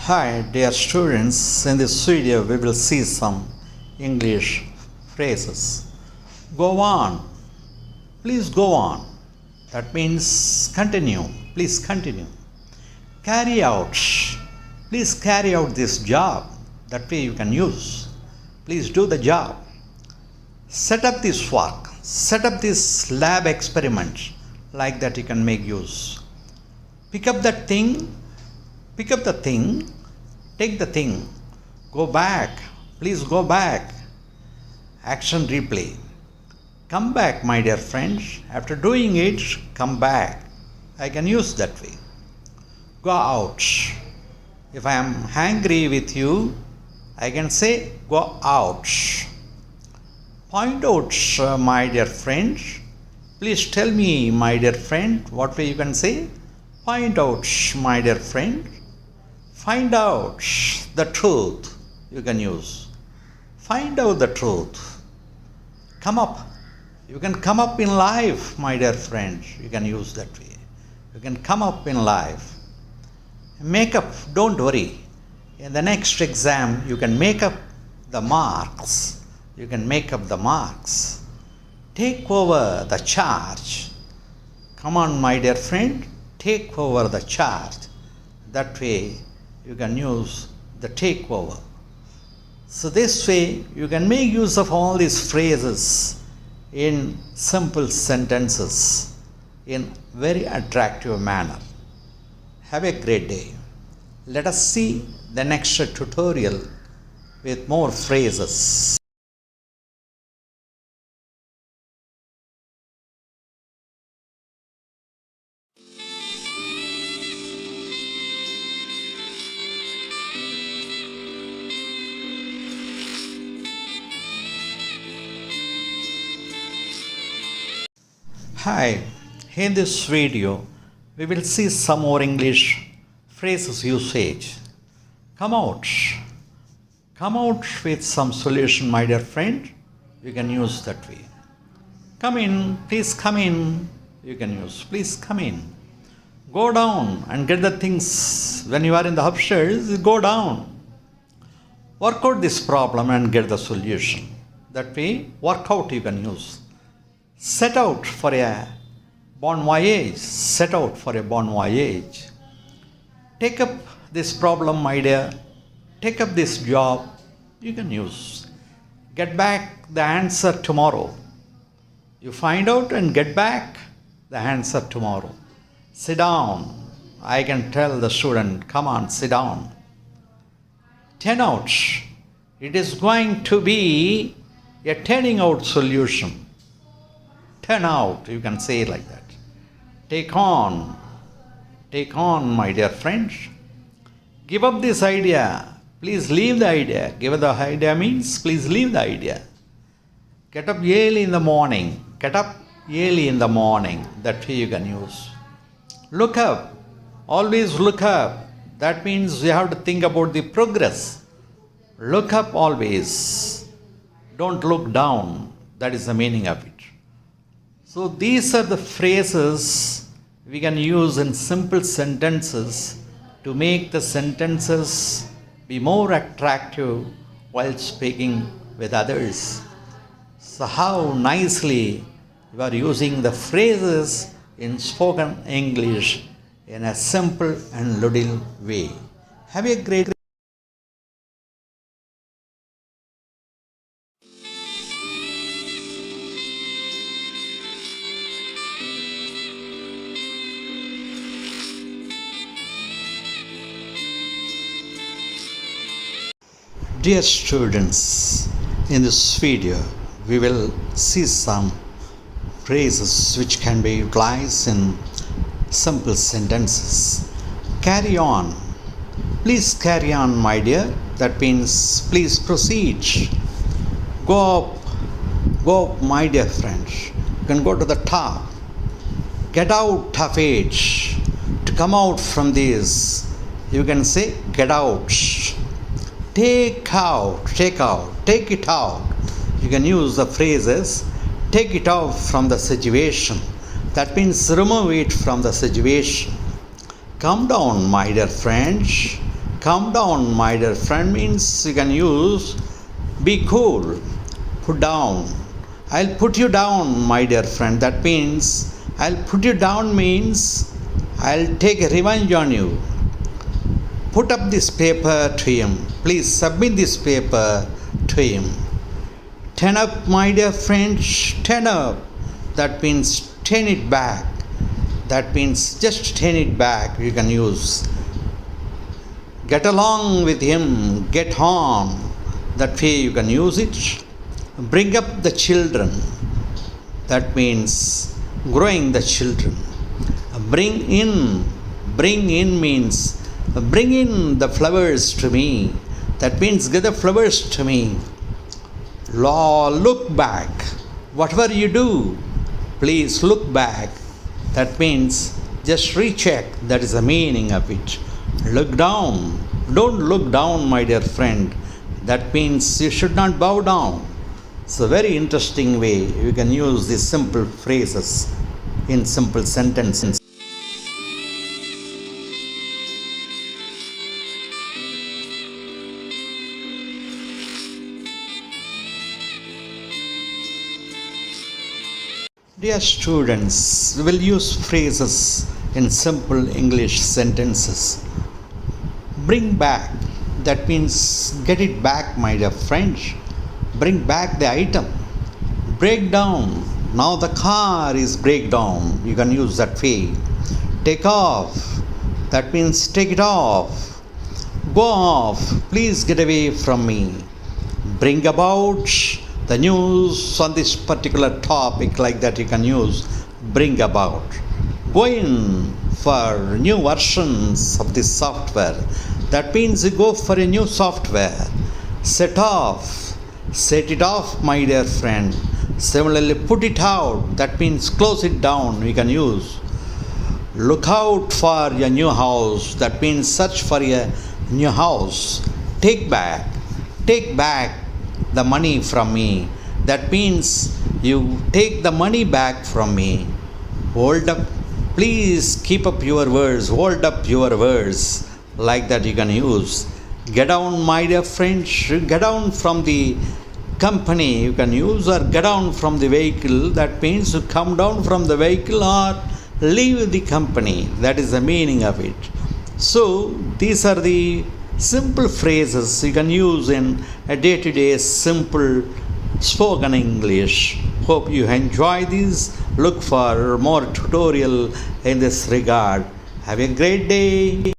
Hi, dear students. In this video, we will see some English phrases. Go on. Please go on. That means continue. Please continue. Carry out. Please carry out this job. That way you can use. Please do the job. Set up this work. Set up this lab experiment. Like that you can make use. Pick up that thing. Pick up the thing, take the thing, go back, please go back. Action replay. Come back, my dear friends. After doing it, come back. I can use that way. Go out. If I am angry with you, I can say go out. Point out, my dear friend. Please tell me, my dear friend, what way you can say? Point out, my dear friend. Find out the truth, you can use. Find out the truth. Come up. You can come up in life, my dear friend. You can use that way. You can come up in life. Make up, don't worry. In the next exam, you can make up the marks. You can make up the marks. Take over the charge. Come on, my dear friend. Take over the charge. That way, you can use the takeover. So this way you can make use of all these phrases in simple sentences in very attractive manner. Have a great day. Let us see the next tutorial with more phrases. Hi, in this video we will see some more English phrases usage. Come out. Come out with some solution, my dear friend. You can use that way. Come in, please come in. You can use please come in. Go down and get the things. When you are in the upstairs, go down. Work out this problem and get the solution. That way, work out you can use. Set out for a bon voyage. Set out for a bon voyage. Take up this problem, my dear. Take up this job. You can use. Get back the answer tomorrow. You find out and get back the answer tomorrow. Sit down. I can tell the student, come on, sit down. Turn out. It is going to be a turning out solution. Turn out, you can say like that. Take on, my dear friend. Give up this idea. Please leave the idea. Give up the idea means please leave the idea. Get up early in the morning. Get up early in the morning. That way you can use. Look up. Always look up. That means you have to think about the progress. Look up always. Don't look down. That is the meaning of it. So these are the phrases we can use in simple sentences to make the sentences be more attractive while speaking with others. So how nicely you are using the phrases in spoken English in a simple and little way. Have a great Dear students, in this video we will see some phrases which can be utilized in simple sentences. Carry on. Please carry on, my dear. That means please proceed. Go up, my dear friends. You can go to the top. Get out of it. To come out from this, you can say get out. Take out, take it out. You can use the phrases take it out from the situation. That means remove it from the situation. Come down, my dear friends. Calm down, my dear friend means you can use be cool. Put down. I'll put you down, my dear friend. That means I'll put you down means I'll take revenge on you. Put up this paper to him. Please submit this paper to him. Turn up, my dear friend. Turn up. That means turn it back. That means just turn it back. You can use. Get along with him. Get on. That way you can use it. Bring up the children. That means growing the children. Bring in. Bring in means bring in the flowers to me. That means get the flowers to me. Look back. Whatever you do, please look back. That means just recheck. That is the meaning of it. Look down. Don't look down, my dear friend. That means you should not bow down. It's a very interesting way you can use these simple phrases in simple sentences. Dear students, we will use phrases in simple English sentences. Bring back, that means get it back, my dear friend. Bring back the item. Break down, now the car is break down. You can use that way. Take off, that means take it off. Go off, please get away from me. Bring about the news on this particular topic, like that you can use bring about. Go in for new versions of this software. That means you go for a new software. Set it off, my dear friend. Similarly, put it out. That means close it down. We can use. Look out for your new house. That means search for a new house. Take back the money from me. That means you take the money back from me. Hold up. Please keep up your words. Hold up your words. Like that you can use. Get down, my dear friend. Get down from the company. You can use, or get down from the vehicle. That means you come down from the vehicle or leave the company. That is the meaning of it. So these are the simple phrases you can use in a day-to-day simple spoken English. Hope you enjoy these. Look for more tutorial in this regard. Have a great day.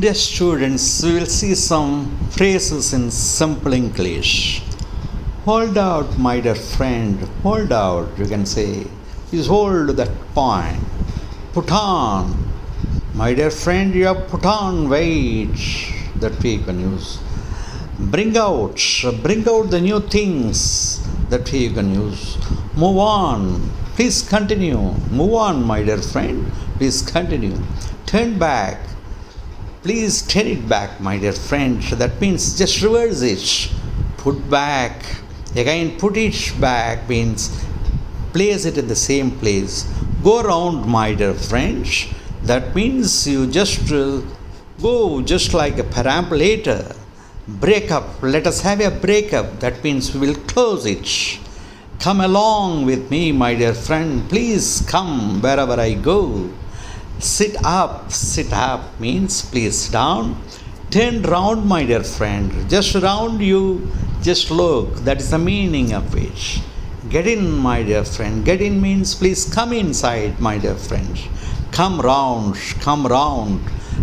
Dear students, we will see some phrases in simple English. Hold out, my dear friend. Hold out, you can say. Please hold that point. Put on. My dear friend, you have put on weight. That way you can use. Bring out. Bring out the new things. That way you can use. Move on. Please continue. Move on, my dear friend. Please continue. Turn back. Please turn it back, my dear friend. That means just reverse it. Put back. Again, put it back means place it in the same place. Go around, my dear friend. That means you just go just like a perambulator. Break up. Let us have a breakup. That means we will close it. Come along with me, my dear friend. Please come wherever I go. Sit up. Sit up means please down. Turn round, my dear friend. Just round you. Just look. That is the meaning of it. Get in, my dear friend. Get in means please come inside, my dear friend. Come round. Come round.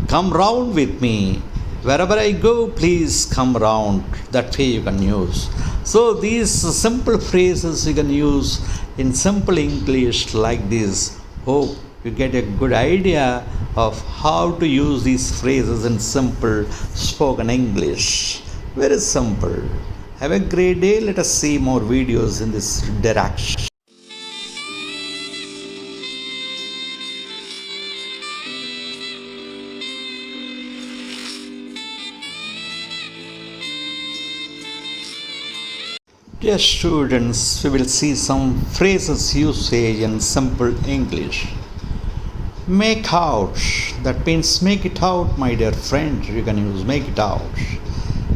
Come round with me. Wherever I go, please come round. That way you can use. So these simple phrases you can use in simple English like this. Hope you get a good idea of how to use these phrases in simple spoken English. Very simple. Have a great day. Let us see more videos in this direction. Dear students, we will see some phrases usage in simple English. Make out, that means make it out, my dear friend. You can use make it out.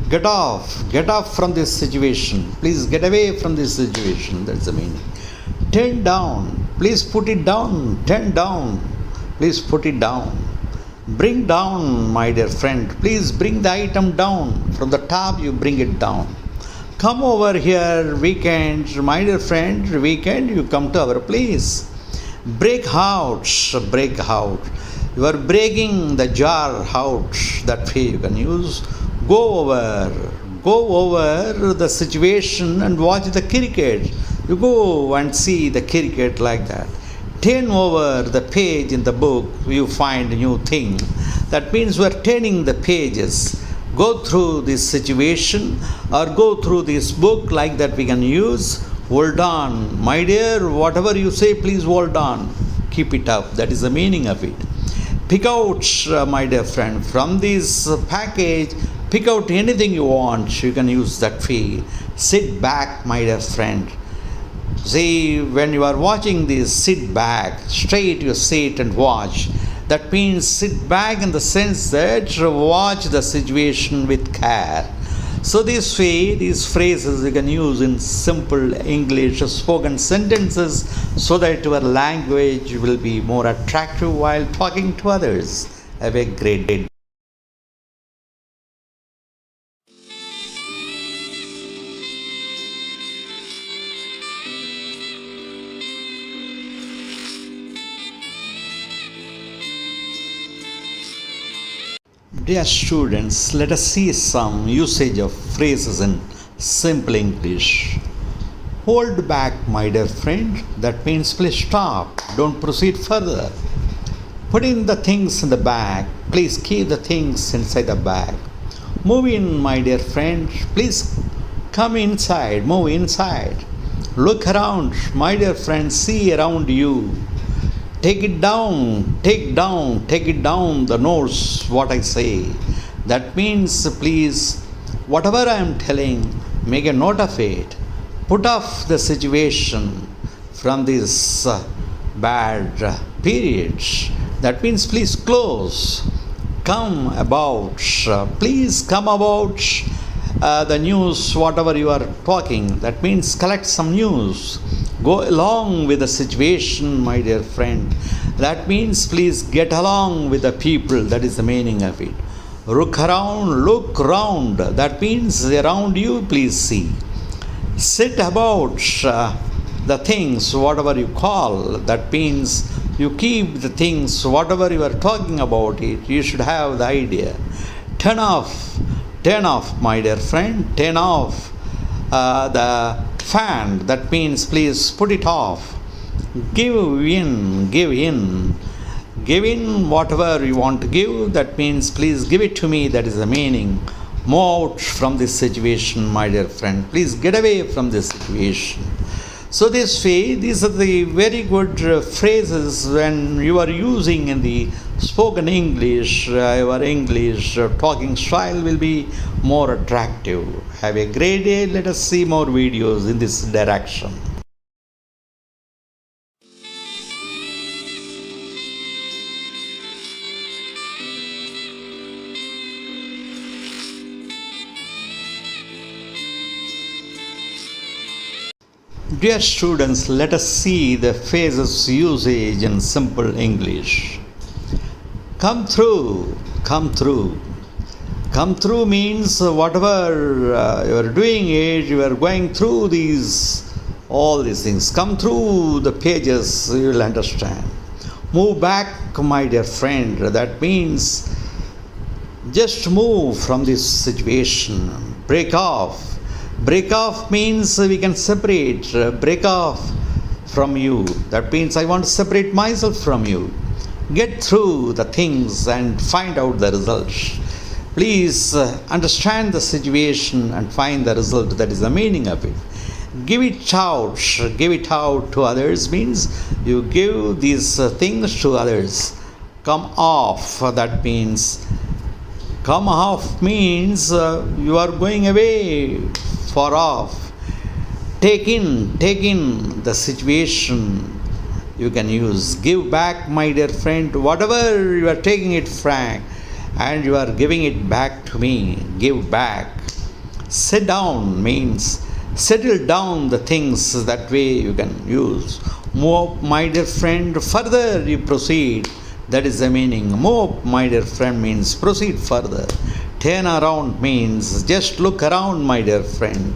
Get off from this situation. Please get away from this situation. That's the meaning. Turn down, please put it down. Turn down, please put it down. Bring down, my dear friend. Please bring the item down. From the top, you bring it down. Come over here, weekend, my dear friend. Weekend, you come to our place. Break out, break out. You are breaking the jar out. That way you can use. Go over the situation and watch the cricket. You go and see the cricket like that. Turn over the page in the book, you find a new thing. That means we are turning the pages. Go through this situation or go through this book like that we can use. Hold on, my dear, whatever you say, please hold on. Keep it up. That is the meaning of it. Pick out, my dear friend, from this package, pick out anything you want. You can use that way. Sit back, my dear friend. See, when you are watching this, sit back, straight you sit and watch. That means sit back in the sense that watch the situation with care. So this way, these phrases you can use in simple English spoken sentences so that your language will be more attractive while talking to others. Have a great day. Dear students, let us see some usage of phrases in simple English. Hold back, my dear friend. That means please stop. Don't proceed further. Put in the things in the bag. Please keep the things inside the bag. Move in, my dear friend. Please come inside. Move inside. Look around, my dear friend. See around you. Take it down, take it down the notes, what I say. That means, please, whatever I am telling, make a note of it. Put off the situation from this bad periods. That means, please close. Come about, please come about the news, whatever you are talking. That means collect some news. Go along with the situation, my dear friend. That means please get along with the people. That is the meaning of it. Look round. That means around you, please see. Sit about the things, whatever you call. That means you keep the things, whatever you are talking about it. You should have the idea. Turn off, my dear friend. Turn off the fan. That means please put it off. Give in whatever you want to give. That means please give it to me. That is the meaning. Move out from this situation, my dear friend. Please get away from this situation. So this way, these are the very good phrases when you are using in the spoken English. Your English talking style will be more attractive. Have a great day. Let us see more videos in this direction. Dear students, let us see the phrases usage in simple English. Come through. Come through means whatever you are doing it, you are going through all these things. Come through the pages, you will understand. Move back, my dear friend. That means just move from this situation. Break off. Break off means we can separate. Break off from you. That means I want to separate myself from you. Get through the things and find out the results. Please understand the situation and find the result. That is the meaning of it. Give it out to others means you give these things to others. Come off, that means you are going away, far off. take in the situation. You can use give back, my dear friend, whatever you are taking it, Frank, and you are giving it back to me. Give back. Sit down means settle down the things. That way you can use. Move up, my dear friend, further you proceed. That is the meaning. Move up, my dear friend means proceed further. Turn around means just look around, my dear friend.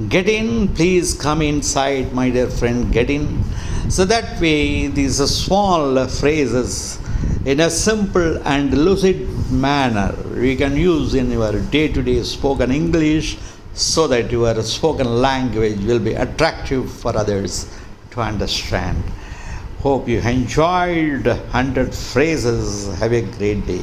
Get in, please come inside, my dear friend, get in. So that way, these small phrases in a simple and lucid manner you can use in your day-to-day spoken English, so that your spoken language will be attractive for others to understand. Hope you enjoyed 100 phrases. Have a great day.